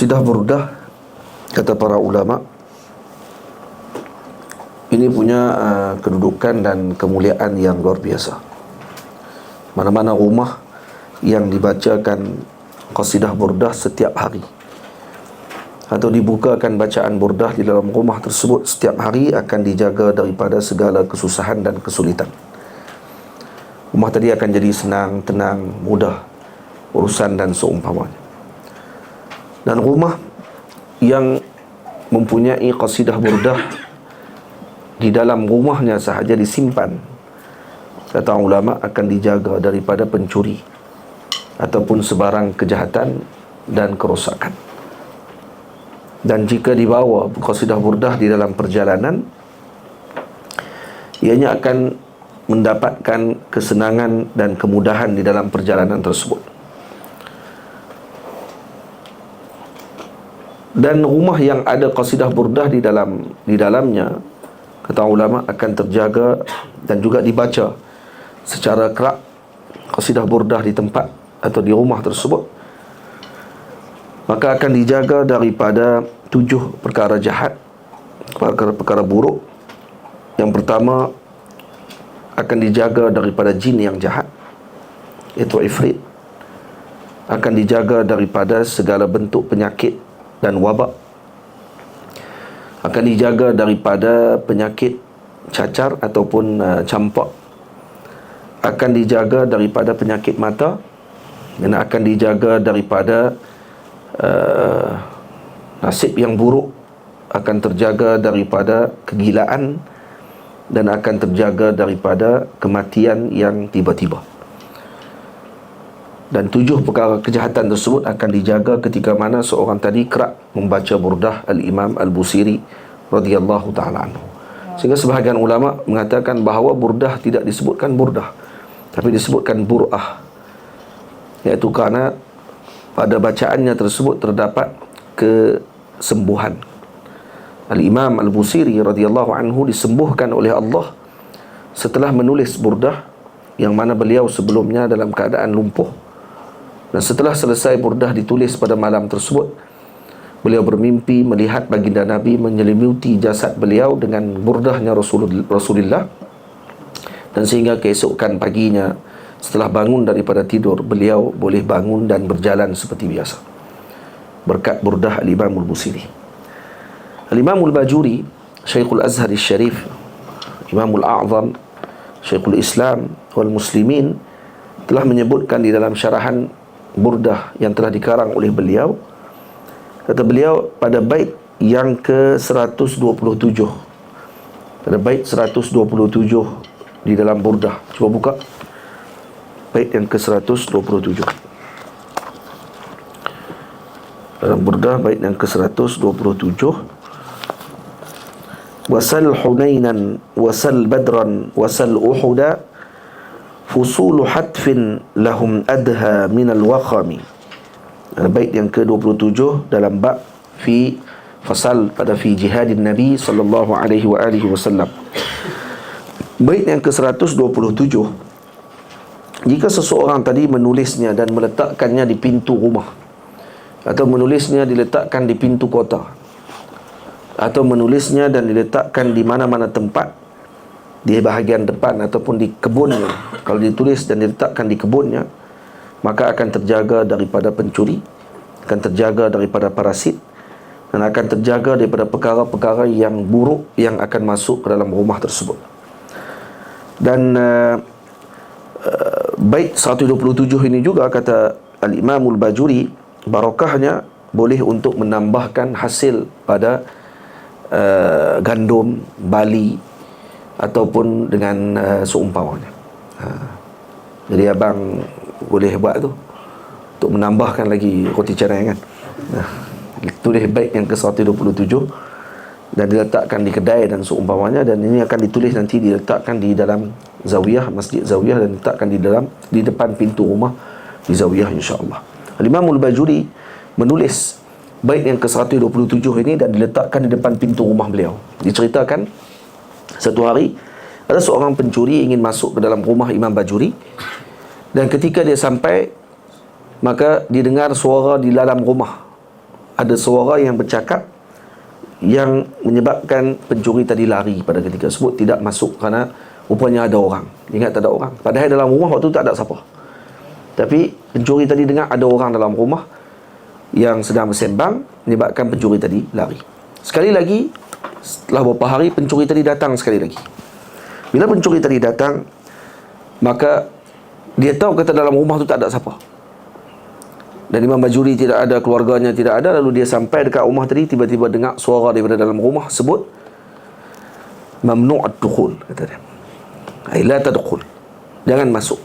Qasidah Burdah, kata para ulama, ini punya kedudukan dan kemuliaan yang luar biasa. Mana-mana rumah yang dibacakan Qasidah Burdah setiap hari, atau dibukakan bacaan burdah di dalam rumah tersebut setiap hari, akan dijaga daripada segala kesusahan dan kesulitan. Rumah tadi akan jadi senang, tenang, mudah urusan dan seumpamanya. Dan rumah yang mempunyai qasidah burdah di dalam rumahnya sahaja disimpan, kata ulama, akan dijaga daripada pencuri ataupun sebarang kejahatan dan kerosakan. Dan jika dibawa qasidah burdah di dalam perjalanan, ianya akan mendapatkan kesenangan dan kemudahan di dalam perjalanan tersebut. Dan rumah yang ada qasidah burdah di dalamnya, kata ulama, akan terjaga dan juga dibaca secara kerap qasidah burdah di tempat atau di rumah tersebut, maka akan dijaga daripada 7 perkara jahat, perkara buruk. Yang pertama, akan dijaga daripada jin yang jahat, iaitu ifrit. Akan dijaga daripada segala bentuk penyakit dan wabak. Akan dijaga daripada penyakit cacar ataupun campak. Akan dijaga daripada penyakit mata, dan akan dijaga daripada nasib yang buruk. Akan terjaga daripada kegilaan, dan akan terjaga daripada kematian yang tiba-tiba. Dan 7 perkara kejahatan tersebut akan dijaga ketika mana seorang tadi kerap membaca burdah Al-Imam Al-Busiri radhiyallahu ta'ala anhu. Sehingga sebahagian ulama mengatakan bahawa burdah tidak disebutkan burdah, tapi disebutkan bur'ah, iaitu kerana pada bacaannya tersebut terdapat kesembuhan. Al-Imam Al-Busiri radhiyallahu anhu disembuhkan oleh Allah setelah menulis burdah, yang mana beliau sebelumnya dalam keadaan lumpuh. Dan setelah selesai burdah ditulis pada malam tersebut, beliau bermimpi melihat baginda Nabi menyelimuti jasad beliau dengan burdahnya Rasulullah. Dan sehingga keesokan paginya, setelah bangun daripada tidur, beliau boleh bangun dan berjalan seperti biasa, berkat burdah Al-Imam Al-Busiri. Al-Imam Al-Bajuri, Syekhul Azhar Al-Sharif, Imamul A'zam, Syekhul Islam wal Muslimin, telah menyebutkan di dalam syarahan burdah yang telah dikarang oleh beliau, kata beliau, pada bait yang ke-127, pada bait 127 di dalam burdah. Cuba buka bait yang ke-127 dalam burdah, bait yang ke-127. Wasal Hunainan wasal Badran wasal Uhuda fusulu hatfin lahum adha minal wakhami. Bait yang ke-27 dalam bab fi fasal, pada fi jihadin Nabi sallallahu alaihi wa alihi wasallam. Bait yang ke-127, jika seseorang tadi menulisnya dan meletakkannya di pintu rumah, atau menulisnya diletakkan di pintu kota, atau menulisnya dan diletakkan di mana-mana tempat, di bahagian depan ataupun di kebunnya, kalau ditulis dan diletakkan di kebunnya, maka akan terjaga daripada pencuri, akan terjaga daripada parasit, dan akan terjaga daripada perkara-perkara yang buruk yang akan masuk ke dalam rumah tersebut. Dan bait 127 ini juga, kata Al-Imam Al-Bajuri, barakahnya boleh untuk menambahkan hasil pada gandum, bali, ataupun dengan seumpamanya. Jadi abang boleh buat tu untuk menambahkan lagi roti canai kan. Tulis bait yang ke-127 dan diletakkan di kedai dan seumpamanya, dan ini akan ditulis nanti diletakkan di dalam zawiyah, masjid zawiyah, dan diletakkan di depan pintu rumah di zawiyah, insya-Allah. Al-Imam Al-Bajuri menulis bait yang ke-127 ini dan diletakkan di depan pintu rumah beliau. Diceritakan satu hari ada seorang pencuri ingin masuk ke dalam rumah Imam Bajuri, dan ketika dia sampai, maka didengar suara di dalam rumah, ada suara yang bercakap yang menyebabkan pencuri tadi lari pada ketika tersebut, tidak masuk kerana rupanya ada orang. Ingat tak ada orang, padahal dalam rumah waktu tu tak ada siapa, tapi pencuri tadi dengar ada orang dalam rumah yang sedang bersembang, menyebabkan pencuri tadi lari. Sekali lagi, setelah beberapa hari, pencuri tadi datang sekali lagi. Bila pencuri tadi datang, maka dia tahu kata dalam rumah tu tak ada siapa, dan Imam Bajuri tidak ada, keluarganya tidak ada. Lalu dia sampai dekat rumah tadi, tiba-tiba dengar suara daripada dalam rumah sebut mamnu' ad-dukhul, kata dia, ai la tadkhul, jangan masuk.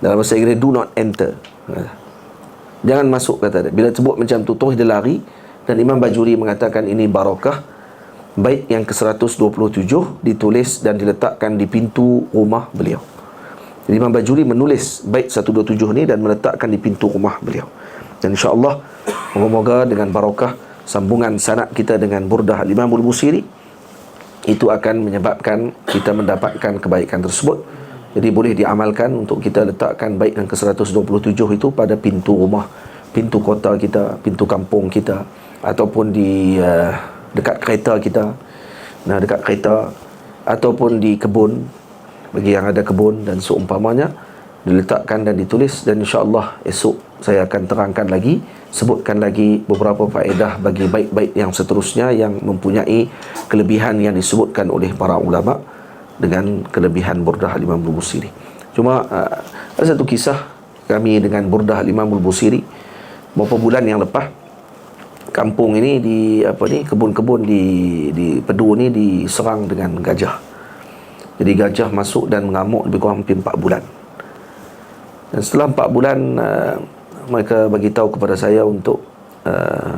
Dalam bahasa Inggeris, do not enter, jangan masuk, kata dia. Bila sebut macam tu, terus dia lari. Dan Imam Bajuri mengatakan ini barakah bait yang ke-127 ditulis dan diletakkan di pintu rumah beliau. Jadi Imam Bajuri menulis bait 127 ni dan meletakkan di pintu rumah beliau. Dan insya-Allah moga-moga dengan barakah sambungan sanad kita dengan Burdah Al-Imam Al-Busiri, itu akan menyebabkan kita mendapatkan kebaikan tersebut. Jadi boleh diamalkan untuk kita letakkan bait yang ke-127 itu pada pintu rumah, pintu kota kita, pintu kampung kita, ataupun di dekat kereta kita, dekat kereta, ataupun di kebun, bagi yang ada kebun dan seumpamanya, diletakkan dan ditulis. Dan insya-Allah esok saya akan terangkan lagi, sebutkan lagi beberapa faedah bagi bait-bait yang seterusnya yang mempunyai kelebihan yang disebutkan oleh para ulama dengan kelebihan Burdah Al-Imam Al-Busiri. Cuma ada satu kisah kami dengan Burdah Al-Imam Al-Busiri beberapa bulan yang lepas. Kampung ini kebun-kebun di Pedu ni diserang dengan gajah. Jadi gajah masuk dan mengamuk lebih kurang hampir 4 bulan. Dan setelah 4 bulan, mereka bagi tahu kepada saya untuk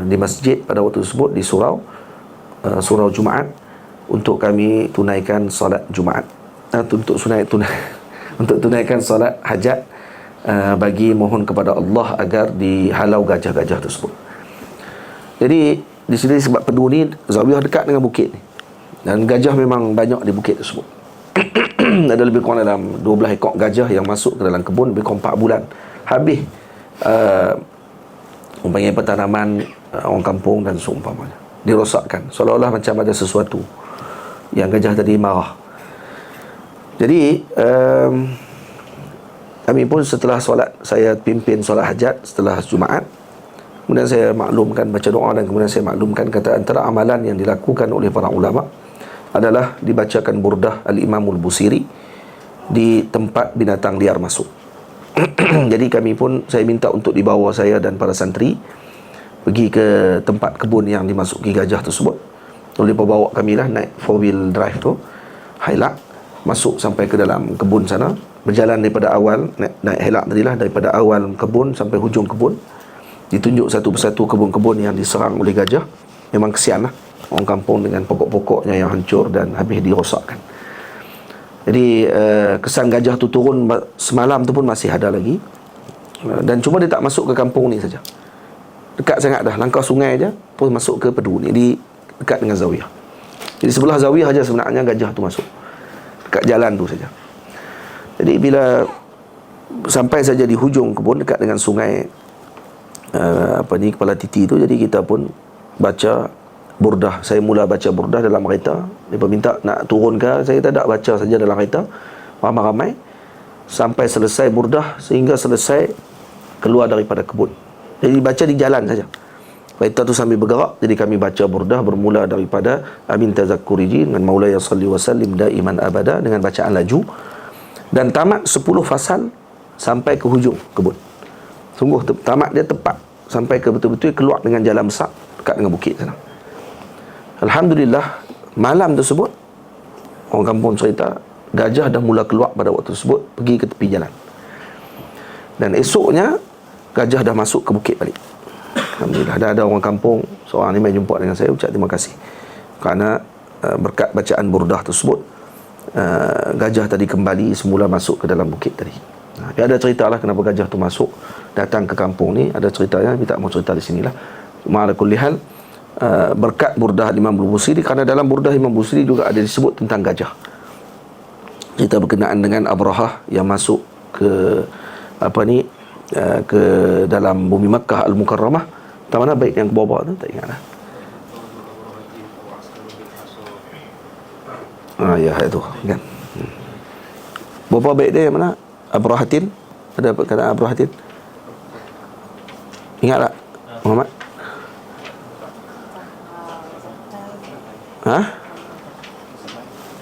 di masjid pada waktu tersebut, di surau Jumaat, untuk kami tunaikan solat Jumaat, untuk tunaikan solat hajat, bagi mohon kepada Allah agar dihalau gajah-gajah tersebut. Jadi di sini sebab Pedu ni zawiyah dekat dengan bukit ni, dan gajah memang banyak di bukit tersebut. Ada lebih kurang dalam 12 ekor gajah yang masuk ke dalam kebun lebih kurang 4 bulan. Habis umpamanya pertanaman orang kampung dan seumpamanya, dirosakkan, seolah-olah macam ada sesuatu yang gajah tadi marah. Jadi kami pun setelah solat, saya pimpin solat hajat setelah Jumaat, kemudian saya maklumkan, baca doa, dan kemudian saya maklumkan kata antara amalan yang dilakukan oleh para ulama adalah dibacakan Burdah Al-Imam Al-Busiri di tempat binatang liar masuk. Jadi kami pun, saya minta untuk dibawa saya dan para santri pergi ke tempat kebun yang dimasuki gajah tersebut. Lalu mereka bawa kami lah naik 4-wheel drive tu, Hilux, masuk sampai ke dalam kebun sana, berjalan daripada awal, naik Hilux tadilah, daripada awal kebun sampai hujung kebun, ditunjuk satu persatu kebun-kebun yang diserang oleh gajah. Memang kesian lah orang kampung dengan pokok-pokoknya yang hancur dan habis dirosakkan. Jadi kesan gajah tu turun semalam tu pun masih ada lagi. Dan cuma dia tak masuk ke kampung ni saja, dekat sangat dah, langkah sungai aja pun masuk ke Pedu ni, di dekat dengan zawiyah. Jadi sebelah zawiyah aja sebenarnya gajah tu masuk, dekat jalan tu saja. Jadi bila sampai saja di hujung kebun dekat dengan sungai Kepala Titi tu, jadi kita pun baca Burdah. Saya mula baca Burdah dalam kereta. Dia minta nak turun ke, saya tak ada, baca saja dalam kereta ramai-ramai sampai selesai Burdah, sehingga selesai keluar daripada kebun. Jadi baca di jalan saja, kereta tu sambil bergerak. Jadi kami baca Burdah bermula daripada Amin Tazakkuriji dengan Maulaya salli wa sallim daiman abada, dengan bacaan laju, dan tamat 10 fasal sampai ke hujung kebun. Sungguh tamat dia tepat sampai ke betul-betul keluar dengan jalan besar dekat dengan bukit sana. Alhamdulillah, malam tersebut orang kampung cerita gajah dah mula keluar pada waktu tersebut, pergi ke tepi jalan. Dan esoknya gajah dah masuk ke bukit balik. Alhamdulillah, ada orang kampung, seorang ni main jumpa dengan saya, ucap terima kasih kerana berkat bacaan Burdah tersebut, gajah tadi kembali semula masuk ke dalam bukit tadi. Tapi ada ceritalah kenapa gajah tu masuk datang ke kampung ni, ada ceritanya, tapi tak mau cerita di sinilah. Cuma ala kulli hal, berkat Burdah Imam Al-Busiri, kerana dalam Burdah Imam Al-Busiri juga ada disebut tentang gajah. Cerita berkenaan dengan Abrahah yang masuk ke ke dalam bumi Makkah Al-Mukarramah Tak mana baik yang bawah tu, tak ingat lah. Ya itu kan. Berapa baik dia yang mana? Abrahatin. Ada perkataan Abrahatin? Ingat tak Muhammad?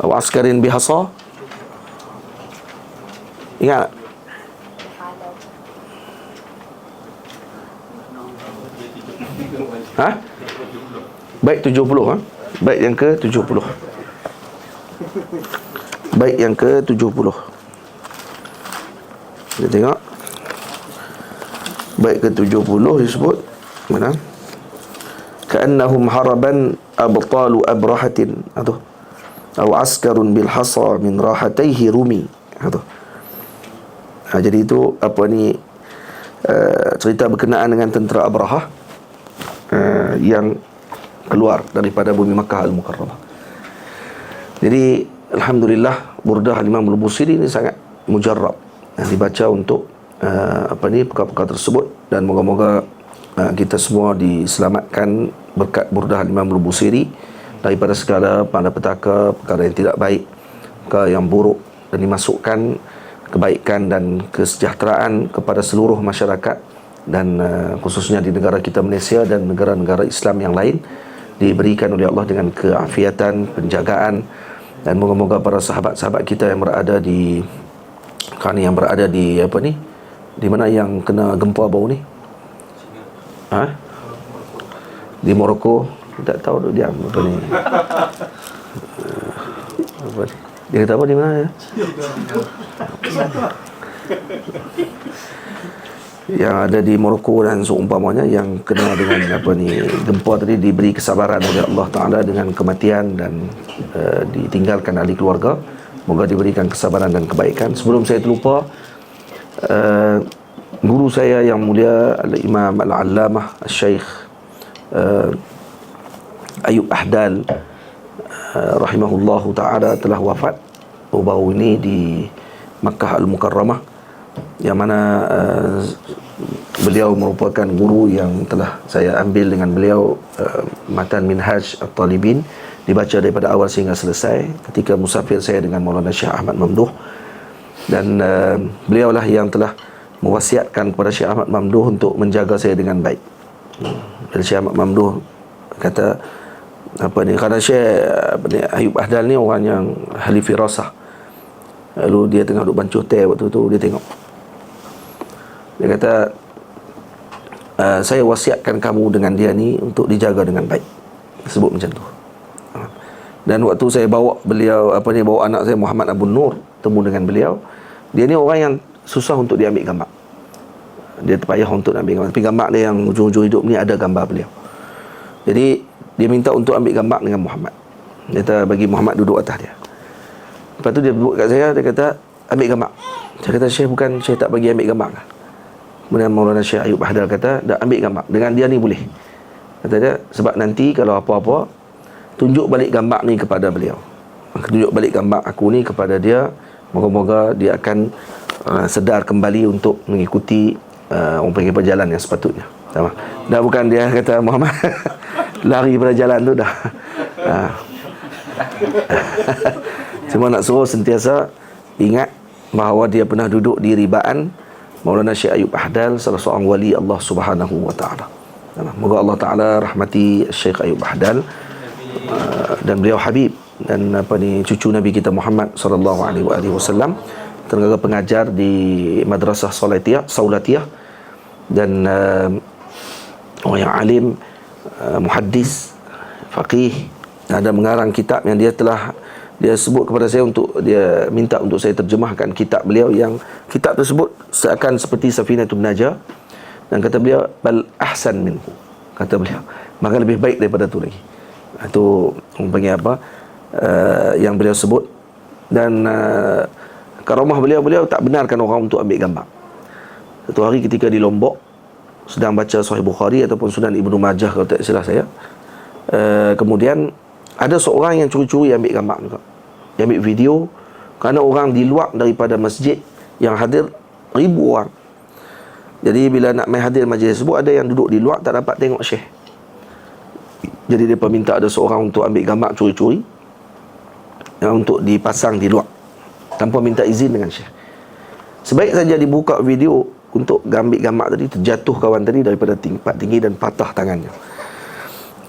Wa askarin bihasa. Ingat tak? Baik 70 Baik yang ke 70. Baik yang ke 70. Kita tengok. Baik ke 70 disebut mana? Ka'annahum haraban abtalu abrahatin. Aduh. Aw askarun bil hasa min rahataihi rumi. Aduh. Jadi itu apa ni, cerita berkenaan dengan tentera Abraha yang keluar daripada bumi Makkah Al-Mukarramah. Jadi alhamdulillah burdah Imam Al-Busiri ini sangat mujarrab, dibaca untuk perkara-perkara tersebut, dan moga-moga kita semua diselamatkan berkat burdah Imam Al-Busiri daripada segala malapetaka, perkara yang tidak baik, perkara yang buruk, dan dimasukkan kebaikan dan kesejahteraan kepada seluruh masyarakat, dan khususnya di negara kita Malaysia dan negara-negara Islam yang lain, diberikan oleh Allah dengan keafiatan, penjagaan. Dan moga-moga para sahabat-sahabat kita yang berada di di mana yang kena gempa baru ni, di Morocco, tak tahu dia apa ni. Dia kata apa di mana ya? Yang ada di Morocco dan seumpamanya yang kena dengan gempa tadi, diberi kesabaran oleh Allah Ta'ala dengan kematian dan ditinggalkan ahli keluarga. Moga diberikan kesabaran dan kebaikan. Sebelum saya terlupa, guru saya yang mulia Al-Imam Al-Allamah Al-Syeikh Ayub Ahdal rahimahullahu ta'ala telah wafat baru ini di Makkah Al-Mukarramah, yang mana beliau merupakan guru yang telah saya ambil dengan beliau matan Minhaj At-Talibin, dibaca daripada awal sehingga selesai ketika musafir saya dengan Maulana Syekh Ahmad Mamduh. Dan beliaulah yang telah mewasiatkan kepada Syekh Ahmad Mamduh untuk menjaga saya dengan baik. Dan Syekh Ahmad Mamduh kata kerana Syekh Ayub Ahdal ni orang yang ahli firasah. Lalu dia tengah duduk bancuh teh waktu tu, dia tengok, dia kata, saya wasiatkan kamu dengan dia ni untuk dijaga dengan baik. Sebut macam tu. Dan waktu saya bawa beliau bawa anak saya Muhammad Abu Nur temu dengan beliau, dia ni orang yang susah untuk diambil gambar. Dia terpayah untuk ambil gambar, tapi gambar dia yang ujung-ujung hidup ni ada gambar beliau. Jadi dia minta untuk ambil gambar dengan Muhammad. Dia kata bagi Muhammad duduk atas dia. Lepas tu dia buat kat saya, dia kata ambil gambar. Saya kata Syekh, bukan Syekh tak bagi ambil gambar kan? Kemudian Maulana Syekh Ayub Ahdal kata, dah ambil gambar dengan dia ni boleh. Kata dia, sebab nanti kalau apa-apa, tunjuk balik gambar ni kepada beliau. Tunjuk balik gambar aku ni kepada dia. Moga-moga dia akan sedar kembali untuk mengikuti orang panggil jalan yang sepatutnya. Sama. Dah bukan dia kata Muhammad lari pada jalan tu dah. Cuma nak suruh sentiasa ingat bahawa dia pernah duduk di ribaan Maulana Syekh Ayub Ahdal, salah seorang wali Allah Subhanahu wa taala. Moga Allah Taala rahmati Syekh Ayub Ahdal, dan beliau habib dan cucu Nabi kita Muhammad sallallahu alaihi wasallam, tenaga pengajar di Madrasah Saulatiyah, dan orang yang alim, muhaddis, faqih, ada mengarang kitab yang dia sebut kepada saya untuk dia minta untuk saya terjemahkan kitab beliau, yang kitab tersebut seakan seperti Safinatun Najah, dan kata beliau bal ahsan minhu, kata beliau maka lebih baik daripada tu lagi. Itu orang panggil yang beliau sebut. Dan karamah beliau tak benarkan orang untuk ambil gambar. Satu hari ketika di Lombok sedang baca Sahih Bukhari ataupun Sunan Ibnu Majah kalau tak salah saya, kemudian ada seorang yang curi-curi ambil gambar juga, dia ambil video, kerana orang di luar daripada masjid yang hadir ribu orang. Jadi bila nak mai hadir majlis tersebut, ada yang duduk di luar tak dapat tengok Syekh. Jadi dia minta ada seorang untuk ambil gambar curi-curi, untuk dipasang di luar tanpa minta izin dengan Syekh. Sebaik saja dibuka video untuk ambil gambar tadi, terjatuh kawan tadi daripada tempat tinggi dan patah tangannya.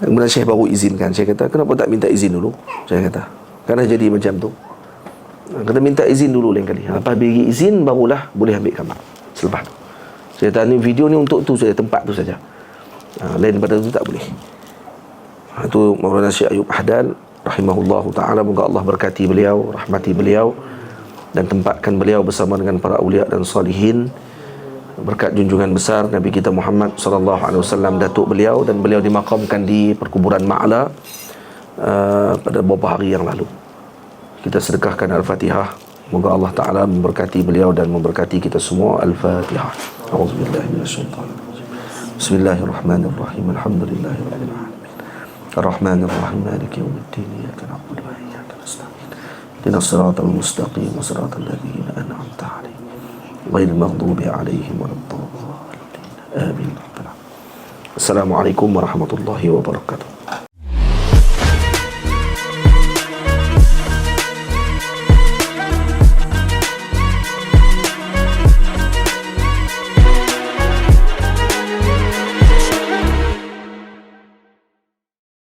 Kemudian Syekh baru izinkan. Syekh kata, kenapa tak minta izin dulu? Saya kata, kerana jadi macam tu, kena minta izin dulu lain kali. Lepas bagi izin, barulah boleh ambil gambar. Selepas tu saya kata, ni video ni untuk tu saja, tempat tu saja. Lain daripada tu tak boleh. Itu Maulana Syekh Ayub Ahdan rahimahullahu ta'ala. Moga Allah berkati beliau, rahmati beliau, dan tempatkan beliau bersama dengan para awliya dan salihin. Berkat junjungan besar Nabi kita Muhammad sallallahu alaihi wasallam, datuk beliau, dan beliau dimakamkan di perkuburan Ma'la pada beberapa hari yang lalu. Kita sedekahkan Al-Fatihah. Moga Allah Ta'ala memberkati beliau dan memberkati kita semua. Al-Fatihah. A'udzubillahi minasyaitanirrajim. Bismillahirrahmanirrahim. Alhamdulillahirabbil alamin. Ar-Rahmanir-Rahim. Maliki yaumiddin. Iyyaka na'budu wa iyyaka nasta'in. Ihdinas siratal mustaqim, siratal ladzina an'amta 'alaihim ghairil maghdubi 'alaihim waladdallin. Amin. Assalamualaikum warahmatullahi wabarakatuh.